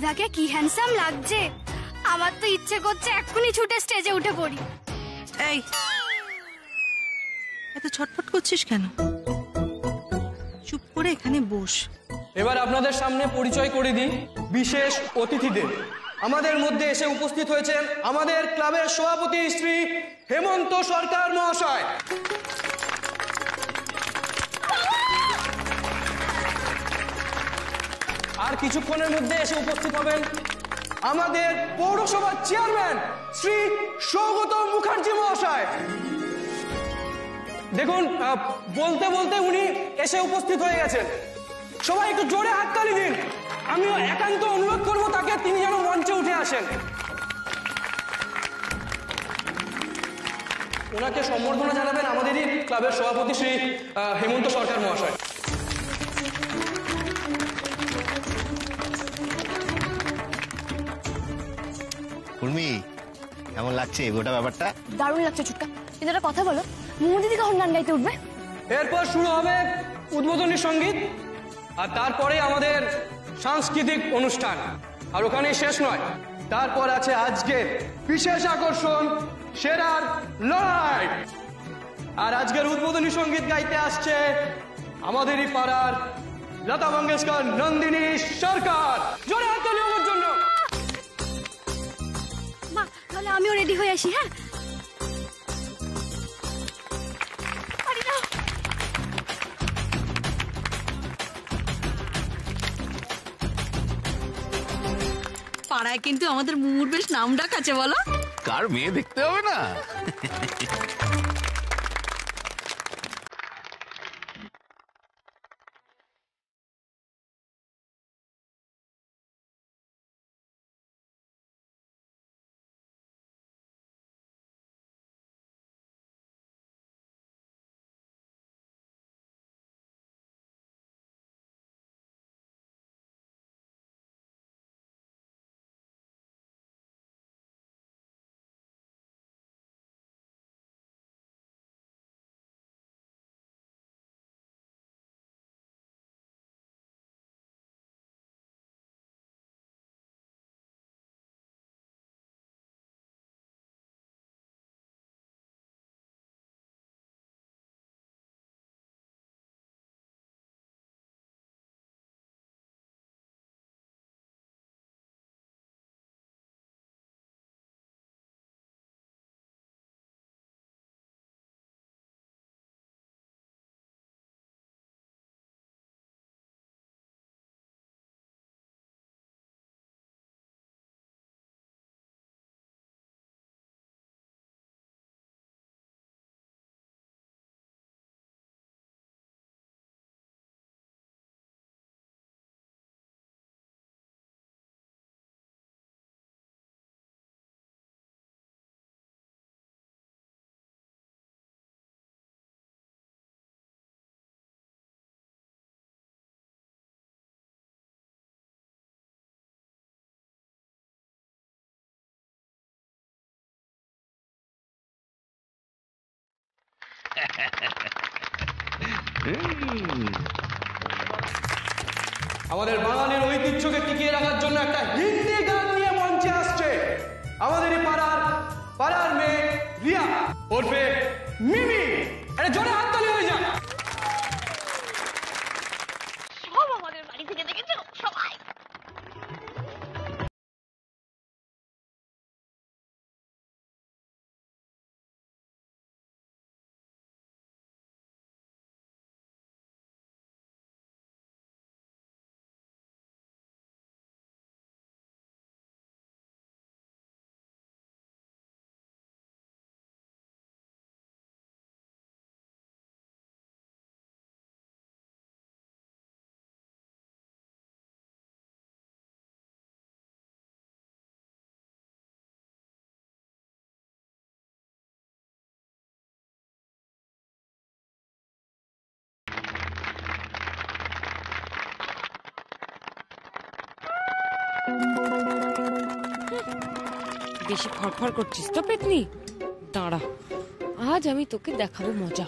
সুধাকে কি হ্যান্ডসাম লাগছে। আমার তো ইচ্ছে করছে এক্ষুনি ছুটে স্টেজে উঠে পড়ি। এই এত ছটফট করছিস কেন? চুপ করে এখানে বস। এবার আপনাদের সামনে পরিচয় করে দিই বিশেষ অতিথিদের। আমাদের মধ্যে এসে উপস্থিত হয়েছেন আমাদের ক্লাবের সভাপতি শ্রী হেমন্ত সরকার মহাশয়। আর কিছুক্ষণের মধ্যে এসে উপস্থিত হবেন আমাদের পৌরসভার চেয়ারম্যান শ্রী সৌগত মুখার্জি মহাশয়। দেখুন, বলতে বলতে উনি এসে উপস্থিত হয়ে গেছেন। সবাই একটু জোরে হাততালি দিন। আমি একান্ত অনুরোধ করব তাকে, তিনি যেন মঞ্চে উঠে আসেন। ওনাকে সম্বর্ধনা জানাবেন আমাদেরই ক্লাবের সভাপতি শ্রী হেমন্ত সরকার মহাশয়। উর্মি, কেমন লাগছে গোটা ব্যাপারটা? দারুণ লাগছে ছুটকা, কিন্তু একটা কথা বলো, মোমো দিদি কখন গান গাইতে উঠবে? এরপর শুরু হবে উদ্বোধনী সঙ্গীত, আর তারপরে আমাদের সাংস্কৃতিক অনুষ্ঠান। আর ওখানেই শেষ নয়, তারপর আছে আজকের বিশেষ আকর্ষণ সেরার লড়াই। আর আজকের উদ্বোধনী সঙ্গীত গাইতে আসছে আমাদেরই পাড়ার লতা মঙ্গেশকর নন্দিনী সরকার। জোরে হাততালি ওর জন্য। মা, তাহলে আমিও রেডি হয়ে আসি। হ্যাঁ, পাড়ায় কিন্তু আমাদের মুমুর বেশ নাম ডাক আছে, বলো? কার মেয়ে দেখতে হবে না? আমাদের বাঙালির ঐতিহ্যকে টিকিয়ে রাখার জন্য একটা হিন্দি গান নিয়ে মঞ্চে আসছে আমাদের পাড়ার মেয়ে রিয়া ওরফে মিমি। এটা জোরে হাততালি হয়ে যায়। সব আমাদের বাড়ি থেকে দেখেছো সবাই। বেশি ফরফর করছিস তো পেতনি, দাঁড়া আজ আমি তোকে দেখাবো মজা।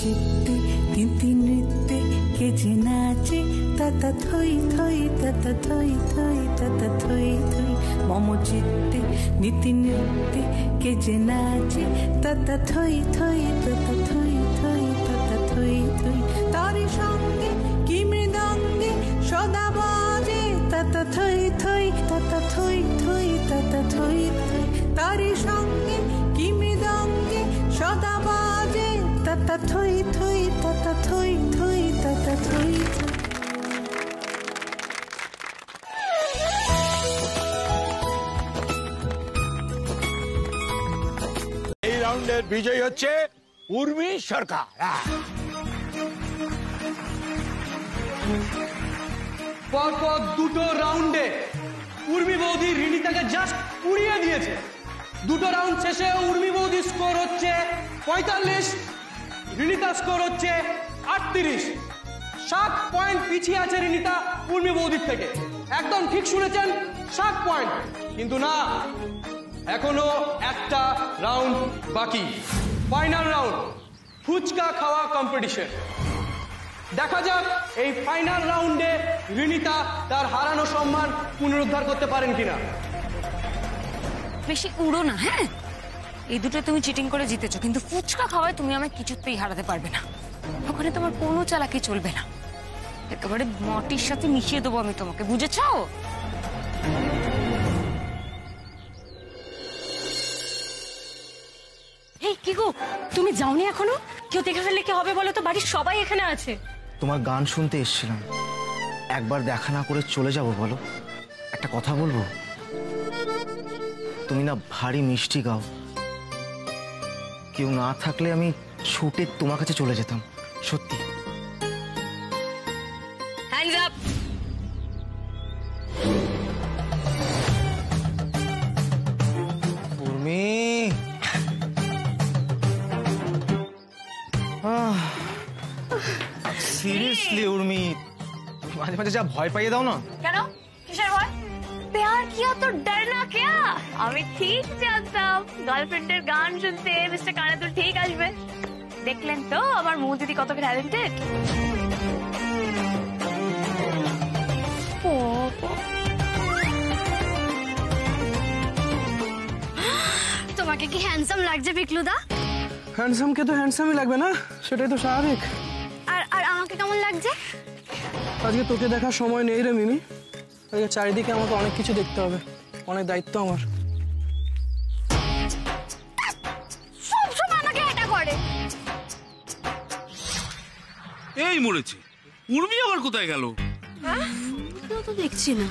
চিত্তে তিতি নৃত্যে কে যে নাচে তাতা থই থই তাতা থই থই তাতা থই থই মম চিত্তে নীতি নৃত্যে কে যে নাচে তাতা থই থই তাতা থই থই তাতা থই থই তারি সঙ্গে কি মৃদঙ্গে সদা বাজে তাতা থই থই তাতা থই থই তাতা থই থই তারি সঙ্গে কি মৃদঙ্গে সদা বাজে তাতা থই থই তাতা থই থই তাতা থই থই। এই রাউন্ডের বিজয়ী হচ্ছে উর্মি সরকার। পরপর দুটো রাউন্ডে উর্মি বৌদি রিনিতাকে জাস্ট উড়িয়ে দিয়েছে। দুটো রাউন্ড শেষে উর্মি বৌদি স্কোর হচ্ছে 45, রিনিতা স্কোর হচ্ছে 38। 7 পয়েন্ট পিছিয়ে আছে রিনিতা উর্মি বৌদির থেকে। একদম ঠিক শুনেছেন, 7 পয়েন্ট। কিন্তু না, এখনো একটা রাউন্ড বাকি, ফাইনাল রাউন্ড, ফুচকা খাওয়া কম্পিটিশন। দেখা যাক এই ফাইনাল রাউন্ডে রিনিতা তার হারানো সম্মান পুনরুদ্ধার করতে পারেন কিনা। বেশি উড়ো না, হ্যাঁ? এই দুটো তুমি চিটিং করে জিতেছো, কিন্তু ফুচকা খাওয়ায় তুমি আমায় কিছুতেই হারাতে পারবে না। ওখানে তোমার কোনো চালাকি চলবে না, একেবারে মাটির সাথে মিশিয়ে দেবো আমি তোমাকে, বুঝেছো? এই কি গো, তুমি যাওনি এখনো? কেউ দেখে ফেললে কি হবে বলো তো? বাড়ির সবাই এখানে আছে। তোমার গান শুনতে এসেছিলাম, একবার দেখা না করে চলে যাব বলো? একটা কথা বলবো, তুমি না ভারী মিষ্টি গাও। কেউ না থাকলে আমি ছুটে তোমার কাছে চলে যেতাম, সত্যি। Hands up. Urmi, seriously Urmi, মাঝে মাঝে যা ভয় পাইয়ে দাও না। কেন, কিসের ভয়? প্যার কিয়া তো ডরনা क्या? আমি ঠিক জানতাম গার্লফ্রেন্ডের গান শুনতে মিস্টার কানাতুল ঠিক আসবে। দেখলেন তো আমার মৌ দিদি কত ট্যালেন্টেড। তোমাকে কি হ্যান্ডসাম লাগছে বিক্লুদা? হ্যান্ডসামকে তো হ্যান্ডসামই লাগবে না, সেটাই তো স্বাভাবিক। আর আর আমাকে কেমন লাগছে? আজকে তোকে দেখার সময় নেই রে মিমি, আজকে চারিদিকে আমাকে অনেক কিছু দেখতে হবে, অনেক দায়িত্ব আমার। সবসময় আমাকে এটা করে। এই মরেছে, উর্মি আবার কোথায় গেল? কেউ তো দেখছি না।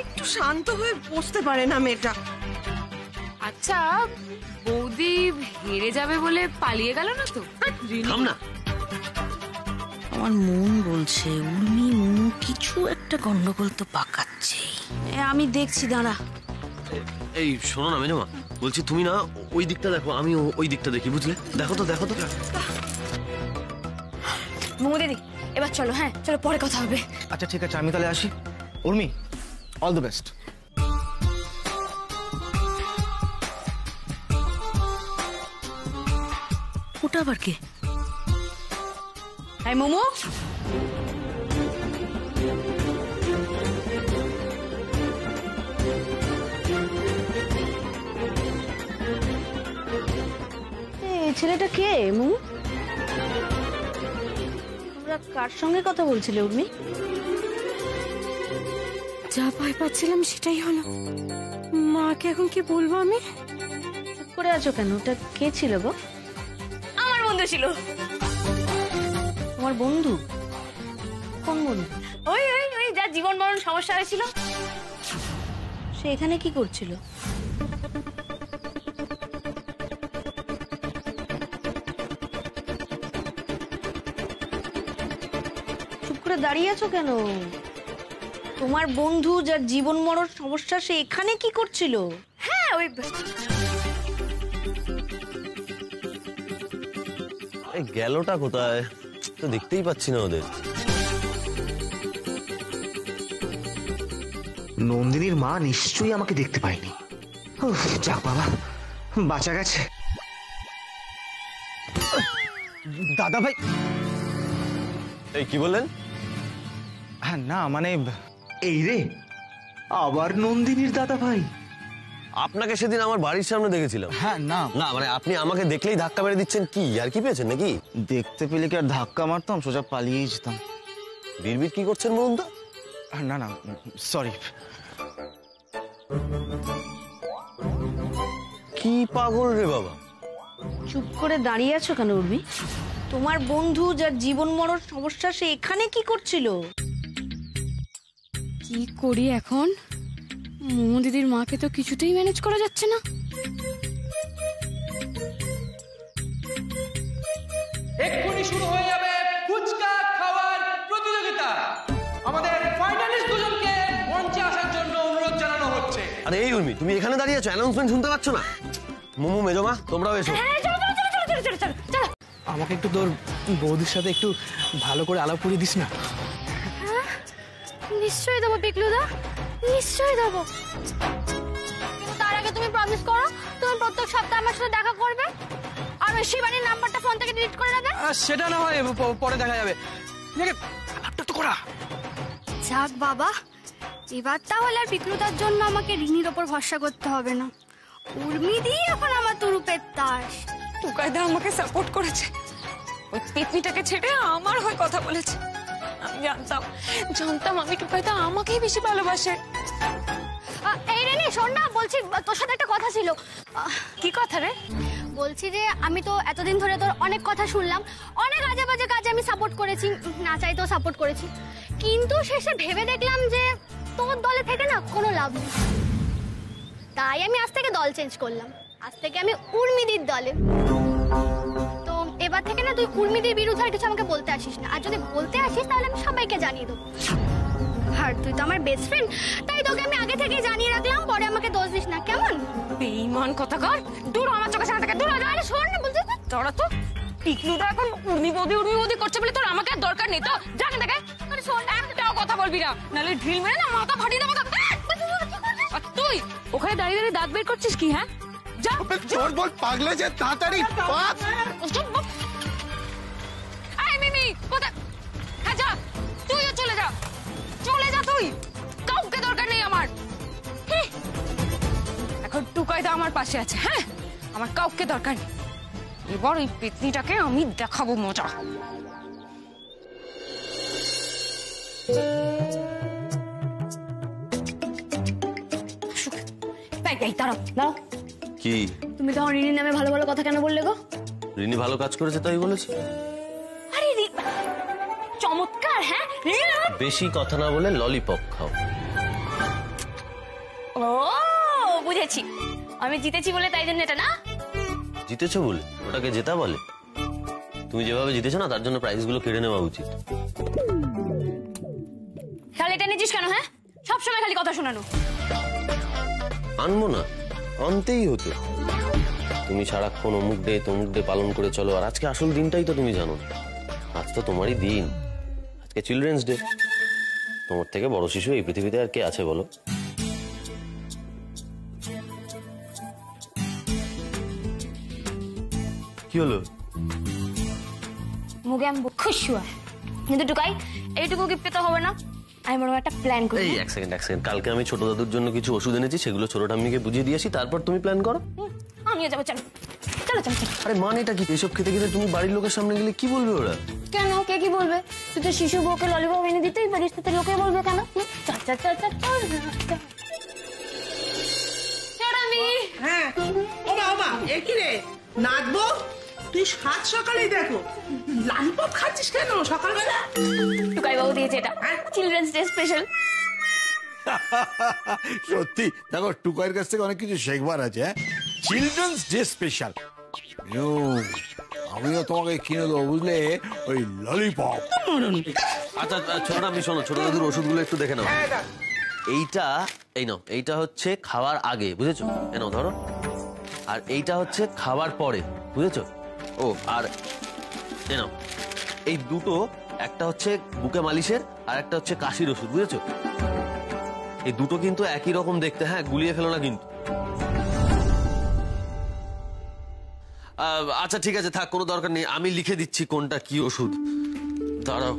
একটু শান্ত হয়ে বসতে পারে না মেয়েটা। আচ্ছা, বৌদি হেরে যাবে বলে পালিয়ে গেল না তো? থাম না। আমার মন বলছে উর্মি মনু কিছু একটা গন্ডগোল তো পাকাচ্ছে। আমি দেখছি, দাঁড়া। এই শোনো না মেজমা, বলছি তুমি না ওই দিকটা দেখো, আমি ওই দিকটা দেখি, বুঝলে? দেখো তো, দেখো তো। মৌ দিদি এবার চলো, হ্যাঁ চলো, পরে কথা হবে। আচ্ছা ঠিক আছে, আমি তাহলে আসি। Urmi, all the best. ওটা আবার কে? এই মোমো, এই ছেলেটা কে? মোমো, তোমরা কার সঙ্গে কথা বলছিলে উর্মি? যা ভয় পাচ্ছিলাম সেটাই হলো। মাকে এখন কি বলবো আমি? চুপ করে আছো কেন? ওটা কে ছিল গো? আমার বন্ধু ছিল। তোমার বন্ধু? কোন বন্ধু? ওই ওই ওই যার জীবন মরণ সমস্যা হয়েছিল। সে এখানে কি করছিল? চুপ করে দাঁড়িয়ে আছো কেন? তোমার বন্ধু যার জীবন মরণ সমস্যা, সে এখানে কি করছিল? হ্যাঁ ওই গেলটা কোথায় তো দেখতেই পাচ্ছি না ওদের। নন্দিনীর মা নিশ্চয়ই আমাকে দেখতে পায়নি। যাক বাবা, বাঁচা গেছে। দাদা ভাই, এই কি বললেন? হ্যাঁ না মানে এই রে আবার নন্দিনীর দাদা ভাই। আপনাকে সেদিন আমার বাড়ির সামনে দেখেছিলাম। হ্যাঁ না না মানে আপনি আমাকে দেখলেই ধাক্কা মেরে দিচ্ছেন, কি আর কি পেয়েছেন নাকি? দেখতে পেলে কি আর ধাক্কা মারতাম, সোজা পালিয়েই যেতাম। বিড়বিড় কি করছেন বলুন তো? না না সরি। কি পাগল রে বাবা! চুপ করে দাঁড়িয়ে আছো কেন উর্মি? তোমার বন্ধু যার জীবন মরণ সমস্যা সে এখানে কি করছিল? কি করি এখন? মোমো দিদির মাকে তো কিছুতেই ম্যানেজ করা যাচ্ছে না। এক্ষুনি শুরু হয়ে যাবে ফুচকা খাওয়ার প্রতিযোগিতা। আমাদের ফাইনালিস্ট দুজনকে মঞ্চে আসার জন্য অনুরোধ জানানো হচ্ছে। আরে এই উর্মি, তুমি এখানে দাঁড়িয়ে আছো, অ্যানাউন্সমেন্ট শুনতে পাচ্ছ না? মোমো মেজমা তোমরাও এসো। আমাকে একটু তোর বৌদির সাথে একটু ভালো করে আলাপ করিয়ে দিস না। নিশ্চয়ই দেবো পিকলুদা, নিশ্চয়ই দেবো। তার আগে তুমি প্রমিস করো তুমি প্রত্যেক সপ্তাহে আমার সাথে দেখা করবে আর ওই শিবানীর নাম্বারটা ফোন থেকে ডিলিট করে দেবে। সেটা না হয় পরে দেখা যাবে, আলাপটা তো করা যাক বাবা, এবার তাহলে আর পিকলুদার জন্য আমাকে ঋণীর ওপর ভরসা করতে হবে না। উর্মি দিয়ে এখন আমার তুরুপের তাস। টুকাইদা আমাকে সাপোর্ট করেছে, ওই পেতনিটাকে ছেড়ে আমার হয়ে কথা বলেছে। আমি জানতাম আমি টুকাইদা আমাকেই বেশি ভালোবাসে। এই রে নে শোন না, বলছি তোর সাথে একটা কথা ছিল। কি কথা রে? বলছি যে আমি তো এতদিন ধরে তোর অনেক কথা শুনলাম, অনেক আজে বাজে কাজে আমি সাপোর্ট করেছি, না চাইতেও সাপোর্ট করেছি, কিন্তু শেষে ভেবে দেখলাম যে তোর দলে থেকে না কোনো লাভ নেই। তাই আমি আজ থেকে দল চেঞ্জ করলাম, আজ থেকে আমি উর্মিদির দলে। তো এবার থেকে না তুই উর্মিদির বিরুদ্ধে আর কিছু আমাকে বলতে আসিস না, আর যদি বলতে আসিস তাহলে আমি সবাইকে জানিয়ে দেবো। আর তুই তো আমার বেস্ট ফ্রেন্ড, তাই তোকে আমি আগে থেকেই জানিয়ে রাখলাম, পরে আমাকে দোষ দিস না, কেমন? বেঈমান কথাকার, দূর আমার চোখের সামনে থেকে দূর হয়ে যা। আরে শোন না বলতে তোরা তো পিকলুদা এখন উর্মি বৌদি করছে বলে তোর আমাকে আর দরকার নেই তো, যা কেন দেখে। আরে শোন, একটাও কথা বলবি না, নাহলে ঢিল মেরে না মাথা ফাটিয়ে দেবো। আর তুই ওখানে দাঁড়িয়ে দাঁড়িয়ে দাঁত বের করছিস কি? হ্যাঁ যা জোর বল পাগলে যে তাড়াতাড়ি পাস। এই মিমি কোথায়? হ্যাঁ যা, তুইও চলে যা, চলে যা তুই, কাউকে দরকার নেই আমার। এখন টুকাইদা আমার পাশে আছে, হ্যাঁ আমার কাউকে দরকার নেই। এবার ওই পেতনিটাকে আমি দেখাবো মজা। দাঁড়াও দাঁড়াও, কি? তুমি তখন রিনির নামে ভালো ভালো কথা কেন বললে গো? রিনি ভালো কাজ করেছে তাই বলেছি। আরে চমৎকার। হ্যাঁ বেশি কথা না বলে ললিপপ খাও। ও বুঝেছি, আমি জিতেছি বলে তাই জন্য এটা না? জিতেছো বলে ওটাকে জেতা বলে? তুমি যেভাবে জিতেছো না তার জন্য প্রাইজ গুলো কেড়ে নেওয়া উচিত। তাহলে এটা নিয়েছিস কেন? হ্যাঁ সবসময় খালি কথা শোনানো। আনবো না, আনতেই হতো। তুমি সারাক্ষণ অমুক ডে তমুক ডে পালন করে চলো, আর আজকে আসল দিনটাই তো তুমি জানো। আজ তো তোমারই দিন, আজকে চিলড্রেন্স ডে। তোমার থেকে বড় শিশু এই পৃথিবীতে আর কে আছে বলো? কি হলো? মুখে আমি খুশি হয়, কিন্তু টুকাই এইটুকু কি পেতে হবে না? আমি বড় একটা প্ল্যান করি। এই এক সেকেন্ড, কালকে আমি ছোট দাদুর জন্য কিছু ওষুধ এনেছি, সেগুলো ছোট ঠাম্মিকে বুঝিয়ে দিয়ে আসি, তারপর তুমি প্ল্যান করো। আমিও যাবো, চলো চলো চলো। আরে মানেটা কি? এসব খেতে খেতে তুমি বাড়ির লোকের সামনে গেলে কি বলবে ওরা? কেন, কে কি বলবে? তুই তো শিশু বউকে ললিপপ এনে দিতেই পারিস, তো লোকে বলবে কেন? চল চল চল চল চল। হ্যাঁ ওমা ওমা এ কি রে নাচবো? তুই সাত সকালেই দেখো ললিপপ খাচ্ছিস কেন সকালবেলা? টুকাই বাবু দিয়েছে এটা, চিলড্রেন্স ডে স্পেশাল। সত্যি দেখো টুকাইয়ের কাছ থেকে অনেক কিছু শেখবার আছে। Children's day special. আমিও তোমাকে কিনে দেবো বুঝলে, ওই ললিপপ। আচ্ছা ছোট ঠাম্মি শোনো, ছোট দাদুর ওষুধগুলো একটু দেখে নাও। এইটা এই নাও, এইটা হচ্ছে খাওয়ার আগে, বুঝেছো? এ নাও ধরো। আর এইটা হচ্ছে খাওয়ার পরে, বুঝেছো? ও আর এ নাও, এই দুটো, একটা হচ্ছে বুকে মালিশের আর একটা হচ্ছে কাশির ওষুধ, বুঝেছো? এই দুটো কিন্তু একই রকম দেখতে, হ্যাঁ গুলিয়ে ফেলো না কিন্তু। আচ্ছা ঠিক আছে থাক, কোনো দরকার নেই, আমি লিখে দিচ্ছি কোনটা কি ওষুধ। দাঁড়াও।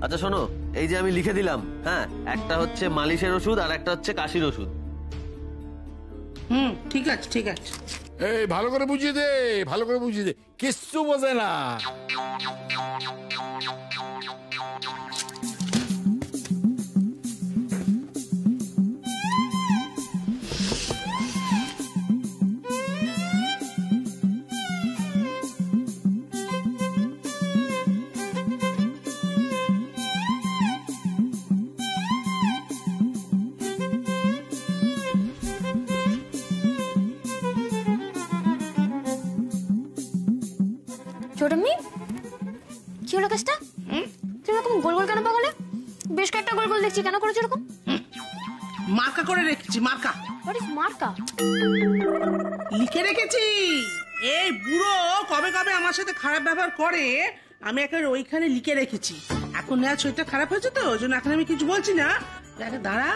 আচ্ছা শোনো, এই যে আমি লিখে দিলাম, হ্যাঁ, একটা হচ্ছে মালিশের ওষুধ আর একটা হচ্ছে কাশির ওষুধ। ঠিক আছে ঠিক আছে। এই ভালো করে বুঝিয়ে দে, ভালো করে বুঝিয়ে দে, কিচ্ছু বোঝে না। ছোটমি, কি হলো কাজটা? তুমি এরকম গোল গোল কেন পাগলে? বেশ কয়েকটা গোল গোল দেখছি, কেন করেছো এরকম? মার্কা করে রেখেছি, মার্কা। হোয়াট ইজ মার্কা? লিখে রেখেছি। এই বুড়ো কবে কবে আমার সাথে খারাপ ব্যবহার করে, আমি একেবারে ওইখানে লিখে রেখেছি। এখন না শরীরটা খারাপ হয়েছে তো, ওই জন্য এখন আমি কিছু বলছি না। দাঁড়া,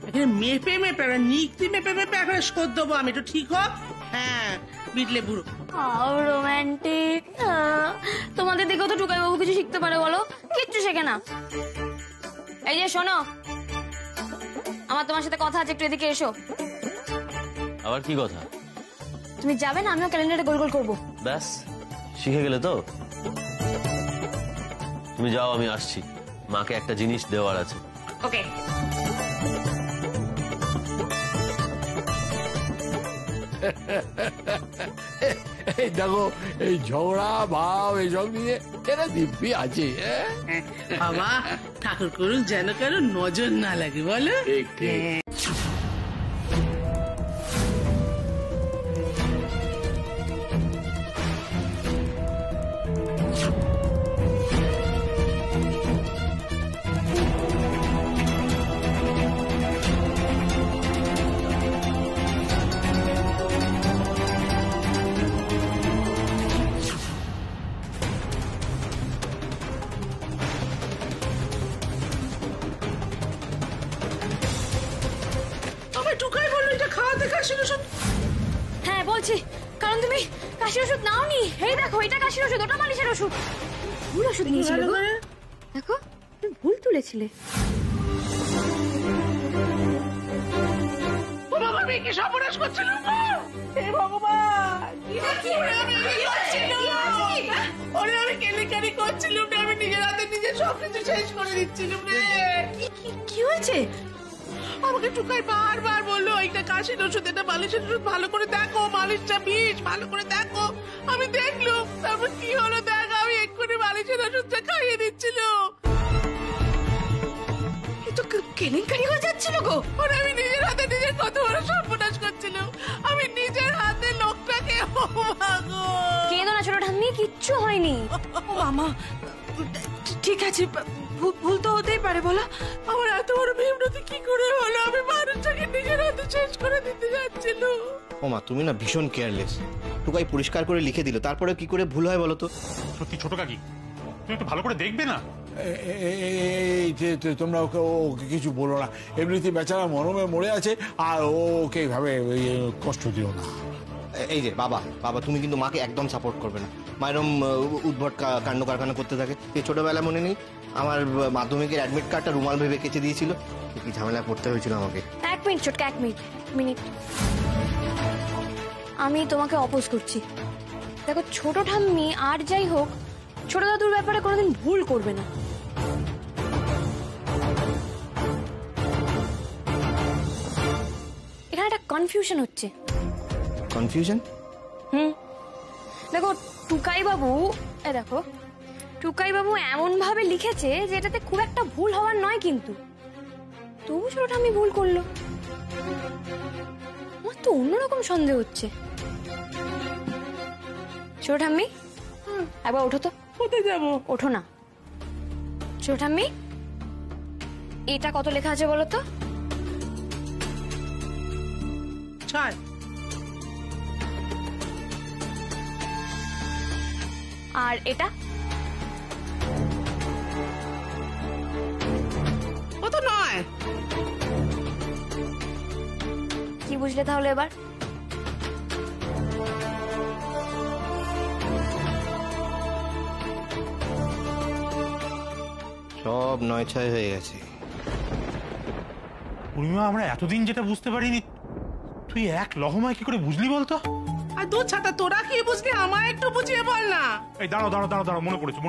এখানে মেপে মেপে নিকতি মেপে মেপে এখানে শোধ দেবো আমি, একটু ঠিক হোক। হ্যাঁ, বিটলে বুড়ো। How romantic. তোমাদের দিকেও তো টুকাই বাবু কিছু শিখতে পারে বলো? কিচ্ছু শেখে না। এই যে শোনো, আমার তোমার সাথে কথা আছে, একটু এদিকে এসো। আবার কি কথা? তুমি যাবে না, আমিও ক্যালেন্ডারে গোল গোল করবো। ব্যাস, শিখে গেলে তো। তুমি যাও, আমি আসছি, মাকে একটা জিনিস দেওয়ার আছে। ওকে। এই দেখো, এই ঝগড়া ভাব এইসব নিয়ে এরা দিব্যি আছে। বাবা ঠাকুর করুক যেন কারো নজর না লাগে, বলো? ঠিক ঠিক। টুকাই বললো এটা খাওয়াতে কাশির ওষুধ। হ্যাঁ বলছি, কারণ তুমি কাশির ওষুধ নাওনি। এই দেখো, এটা কাশির ওষুধ, ওটা মালিশের ওষুধ। ভুল ওষুধ নিয়েছিলে গো। দেখো, তুমি ভুল তুলেছিলে। বাবা মেয়েকে সর্বনাশ করছিল। হে ভগবান, ওরে আমি কেলেঙ্কারি করছিলাম রে, আমি নিজের হাতে নিজে সবকিছু শেষ করে দিচ্ছিলাম রে। কি হয়েছে? আমাকে টুকাই বারবার বললো এইটা কাশির ওষুধ, এটা মালিশের ওষুধ, ভালো করে দেখো, মালিশটা বিষ, ভালো করে দেখো। আমি দেখলাম, তারপর কি হলো দেখ, আমি এক্ষুনি মালিশের ওষুধটা খাইয়ে দিচ্ছিল। তো কেলেঙ্কারি হয়ে যাচ্ছিল গো। ওরে আমি নিজের হাতে নিজের কত বড় সর্বনাশ করছিলাম, আমি নিজের হাতে লোকটাকে। কেঁদো না ছোট ঠাম্মি, কিচ্ছু হয়নি। মামা ঠিক আছে, ভুল তো হতেই পারে, বলো। আমার এত বড় বিভ্রান্তি কি করে হলো? আমি মানুষটাকে নিজের হাতে শেষ করে দিতে যাচ্ছিল। ও মা, তুমি না ভীষণ কেয়ারলেস। টুকাই পরিষ্কার করে লিখে দিল, তারপরে কি করে ভুল হয় বলো তো? সত্যি ছোট কাকি, তুমি একটু ভালো করে দেখবে না? এই যে তোমরা ওকে কিছু বলো না, এমনিতে বেচারা মরমে মরে আছে, আর ওকে এইভাবে কষ্ট দিও না। এই যে বাবা, তুমি কিন্তু মাকে একদম সাপোর্ট করবে না। মায়েরম উদ্ভট কাণ্ড কারখানা করতে থাকে। এই ছোটবেলায় মনে নেই আমার মাধ্যমিকের অ্যাডমিট কার্ডটা রুমাল ভেবে কেচে দিয়েছিল, কি ঝামেলায় পড়তে হয়েছিল আমাকে। এক মিনিট ছোটকা, এক মিনিট। আমি তোমাকে অপোজ করছি। দেখো ছোট ঠাম্মি আর যাই হোক, ছোট দাদুর ব্যাপারে কোনোদিন ভুল করবে না। এখানে একটা কনফিউশন হচ্ছে। কনফিউশন? দেখো টুকাই বাবু, দেখো টুকাই বাবু এমন ভাবে লিখেছে যে এটাতে খুব একটা ভুল হওয়ার নয়, কিন্তু তবু ছোট ঠাম্মি ভুল করলো। আমার তো অন্যরকম সন্দেহ হচ্ছে। ছোট ঠাম্মি, একবার ওঠো তো। কোথায় যাবো? ওঠো না। ছোট ঠাম্মি, এটা কত লেখা আছে বলো তো? 6। আর এটা? কত 9। কি বুঝলে তাহলে এবার? সব নয় ছয় হয়ে গেছে। পূর্ণিমা, আমরা এতদিন যেটা বুঝতে পারিনি, তুই এক লহমায় কি করে বুঝলি বলতো? আর দু ছাতা তোরা কি বুঝলি, আমায় একটু বুঝিয়ে বল না। এই দাঁড়াও দাঁড়াও দাঁড়াও দাঁড়াও, মনে পড়েছে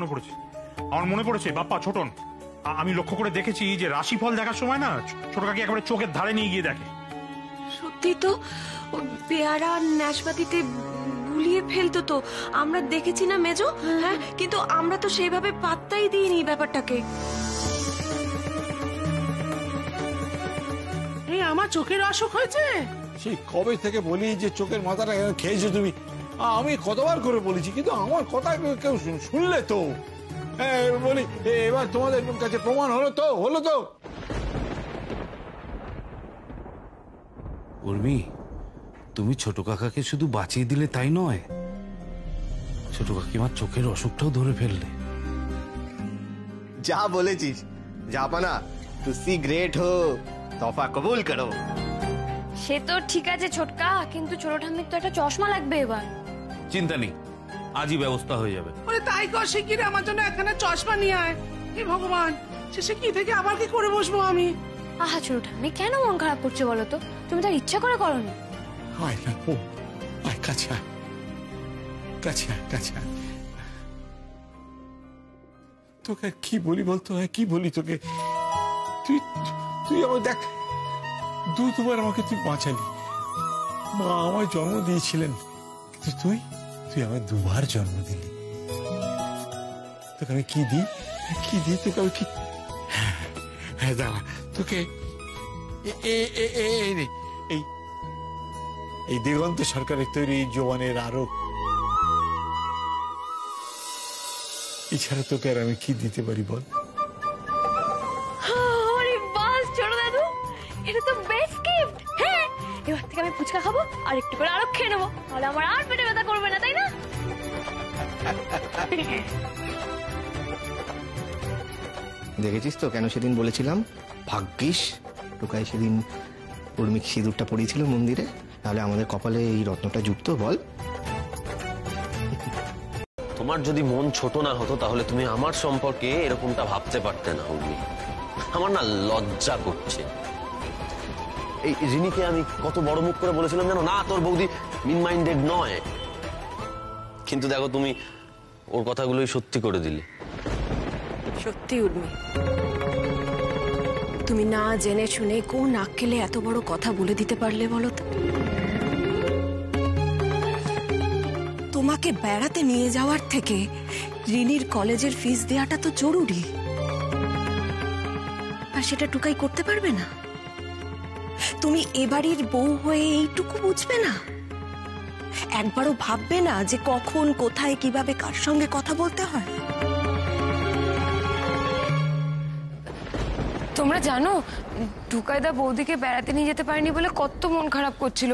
আমার মনে পড়েছে বাপ্পা ছোটন, আমি লক্ষ্য করে দেখেছি যে রাশিফল দেখার সময় না ছোট কাকি একেবারে চোখের ধারে নিয়ে গিয়ে দেখে। সত্যি তো, পেয়ারা নাশপাতিতে গুলিয়ে ফেলতো তো, আমরা দেখেছি না মেজো? হ্যাঁ, কিন্তু আমরা তো সেইভাবে পাত্তাই দিইনি ব্যাপারটাকে। এই আমার চোখের অসুখ হয়েছে। সেই কবে থেকে বলি যে চোখের মাথাটা খেয়েছো তুমি, আমি কতবার করে বলেছি, কিন্তু আমার কথা কেউ শুনলে তো? বলি এবার তোমাদের কাছে প্রমাণ হলো তো। উর্মি, তুমি ছোট কাকাকে শুধু বাঁচিয়ে দিলে তাই নয়, ছোট কাকিমার চোখের অসুখটাও ধরে ফেললে। যা বলেছিস জাপানা, তুই গ্রেট হো, তফা কবুল করো। সে তো ঠিক আছে ছোটকা, কিন্তু ছোট ঠাম্মির তো একটা চশমা লাগবে এবার। চিন্তা নেই, আজই ব্যবস্থা হয়ে যাবে। ওরে তাই কর, শিগগির আমার জন্য একখানা চশমা নিয়ে আয়। হে ভগবান, শেষে কি থেকে আবার কি করে বসবো আমি? আহা ছোট ঠাম্মি, কেন মন খারাপ করছে বলো তো? তুমি তার ইচ্ছা করে করনি। আয় না, ও আয় কাছে, তোকে কি বলি বলতো, কি বলি তোকে? তুই আমার দেখ, দুবার আমাকে তুই বাঁচালি। মা আমায় জন্ম দিয়েছিলেন, তুই আমায় দুবার জন্ম দিলি। তোকে আমি কি দিই তোকে আমি কি? হ্যাঁ দাঁড়া, তোকে এই দিগন্ত সরকারের তৈরি জোয়ানের আরো, এছাড়া তোকে আর আমি কি দিতে পারি বল? ছোট দাদু, এটা তো বেস্ট গিফট। হ্যাঁ, এবার থেকে আমি ফুচকা খাবো আর একটু করে আরো খেয়ে নেবো, তাহলে আমার আর পেটে ব্যথা করবে না, তাই না? দেখেছিস তো কেন সেদিন বলেছিলাম? ভাগ্যিস টুকাই সেদিন উর্মি সিঁদুরটা পড়িয়েছিল মন্দিরে, তাহলে আমাদের কপালে এই রত্নটা যুক্ত। বল, তোমার যদি মন ছোট না হতো তাহলে তুমি আমার সম্পর্কে এরকমটা ভাবতে পারতে না উর্মি। আমার না লজ্জা করছে। এই রিনিকে আমি কত বড় মুখ করে বলেছিলাম জানো না, তোর বৌদি মিন মাইন্ডেড নয়, কিন্তু দেখো তুমি ওর কথাগুলোই সত্যি করে দিলে। সত্যি উর্মি, তুমি না জেনে শুনে কোন আক্কেলে এত বড় কথা বলে দিতে পারলে বলো তো? তোমাকে বেড়াতে নিয়ে যাওয়ার থেকে রিনির কলেজের ফিস দেওয়াটা তো জরুরি, আর সেটা টুকাই করতে পারবে না? তুমি এবাড়ির বউ হয়ে এইটুকু বুঝবে না? একবারও ভাববে না যে কখন কোথায় কিভাবে কার সঙ্গে কথা বলতে হয়? তোমরা জানো টুকাইদা বৌদিকে বেড়াতে নিয়ে যেতে পারেনি বলে কত মন খারাপ করছিল,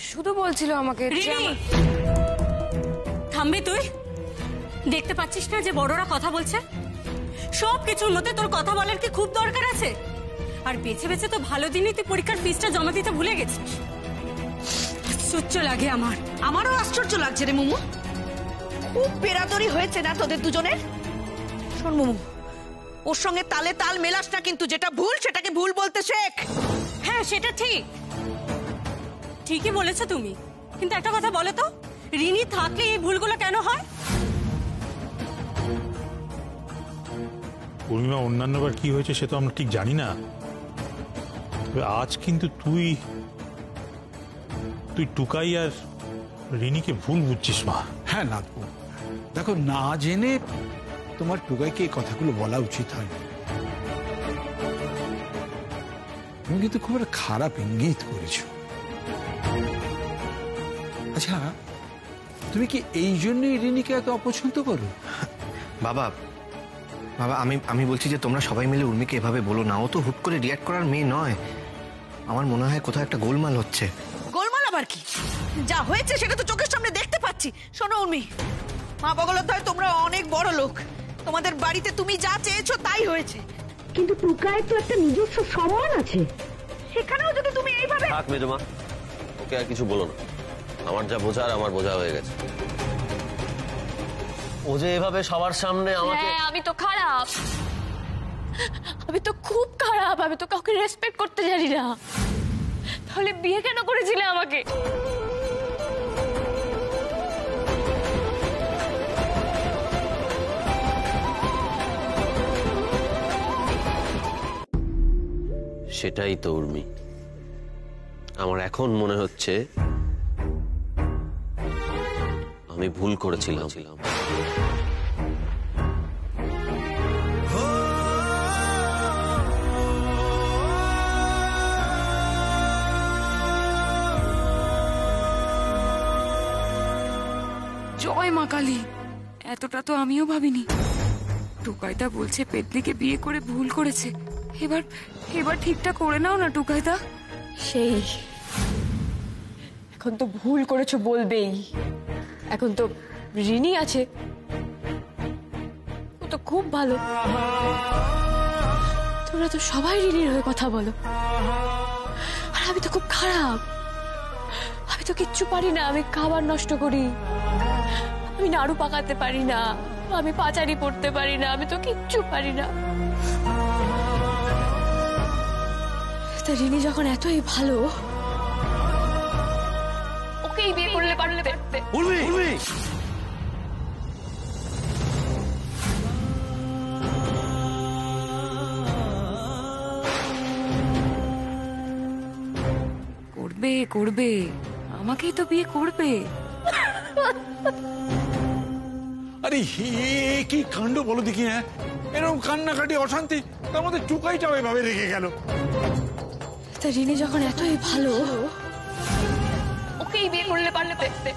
শুধু বলছিল আমাকে থামবি তুই? দেখতে পাচ্ছিস না যে বড়রা কথা বলছে? সব কিছুর মধ্যে তোর কথা বলার কি খুব দরকার আছে? আর বেছে বেছে তো ভালো দিনই তুই পরীক্ষার ফিসটা জমা দিতে ভুলে গেছিস। আশ্চর্য লাগে আমার। আমারও আশ্চর্য লাগছে রে মুমু, খুব বেরাদরি হয়েছে না তোদের দুজনের? শোন মুমু, ওর সঙ্গে তালে তাল মেলাস না, কিন্তু যেটা ভুল সেটাকে ভুল বলতে শেখ। হ্যাঁ সেটা ঠিক, ঠিকই বলেছো তুমি, কিন্তু একটা কথা বলো তো, রিনি থাকলে এই ভুলগুলো কেন হয়? পূর্ণিমা, অন্যান্যবার কি হয়েছে সে তো আমরা ঠিক জানি না, তবে আজ কিন্তু তুই টুকাই আর রিনিকে ভুল বুঝছিস মা। হ্যাঁ নাথবু, দেখো না জেনে তোমার টুকাইকে এই কথাগুলো বলা উচিত হয়। তুমি কিন্তু খুব একটা খারাপ ইঙ্গিত করেছো। আচ্ছা, তুমি কি এই জন্যই রিনিকে এত অপছন্দ করো? বাবা আমি বলছি যে তোমরা সবাই মিলে উর্মিকে এভাবে বলো না, ও তো হুট করে রিয়াক্ট করার মেয়ে নয়। আমার মনে হয় কোথাও একটা গোলমাল হচ্ছে। গোলমাল আবার কি? যা হয়েছে সেটা তো চোখের সামনে দেখতে পাচ্ছি। শোনো উর্মি, মা বগলতয় তোমরা অনেক বড় লোক, তোমাদের বাড়িতে তুমি যা চেয়েছো তাই হয়েছে, কিন্তু টুকায় তো একটা নিজস্ব সম্মান আছে, সেখানেও যদি তুমি এইভাবে। থাক মেজমা, ওকে আর কিছু বলো না, আমার যা বোঝার আমার বোঝা হয়ে গেছে। ও যে এভাবে সবার সামনে আমাকে। হ্যাঁ, আমি তো খারাপ। আমি তো খুব খারাপ, আমি তো কাউকে রেসপেক্ট করতে জানি না। তাহলে বিয়ে কেন করেছিলে আমাকে? সেটাই তো উর্মি, আমার এখন মনে হচ্ছে আমি ভুল করেছিলাম। জয় মা কালী, এতটা তো আমিও ভাবিনি। টুকাইদা বলছে পেতনিকে বিয়ে করে ভুল করেছে। এবার এবার ঠিকঠাক করে নাও না টুকাইদা। সেই এখন তো ভুল করেছো বলবেই। এখন তো রিনি আছে, ও তো খুব ভালো। তোমরা তো সবাই রিনির হয়ে কথা বলো, আর আমি তো খুব খারাপ। আমি তো কিচ্ছু পারি না, আমি খাবার নষ্ট করি, আমি নাড়ু পাকাতে পারি না, আমি পাচারি পড়তে পারি না, আমি তো কিচ্ছু পারি না। তা রিনি যখন এতই ভালো, ওকেই বিয়ে করলে পারলে দেখতে। করবে করবে, আমাকেই তো বিয়ে করবে। আরে কি কাণ্ড বলো দেখি। হ্যাঁ, এরকম কান্নাকাটি অশান্তি, তার মধ্যে টুকাইটাও এভাবে রেখে গেল। তা রিনি যখন এতই ভালো, ওকেই বিয়ে করলে পারলে দেখতে।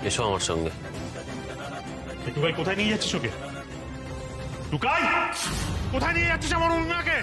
এসো আমার সঙ্গে। টুকাই কোথায় নিয়ে যাচ্ছিস ওকে? টুকাই কোথায় নিয়ে যাচ্ছিস আমার উর্মিমাকে?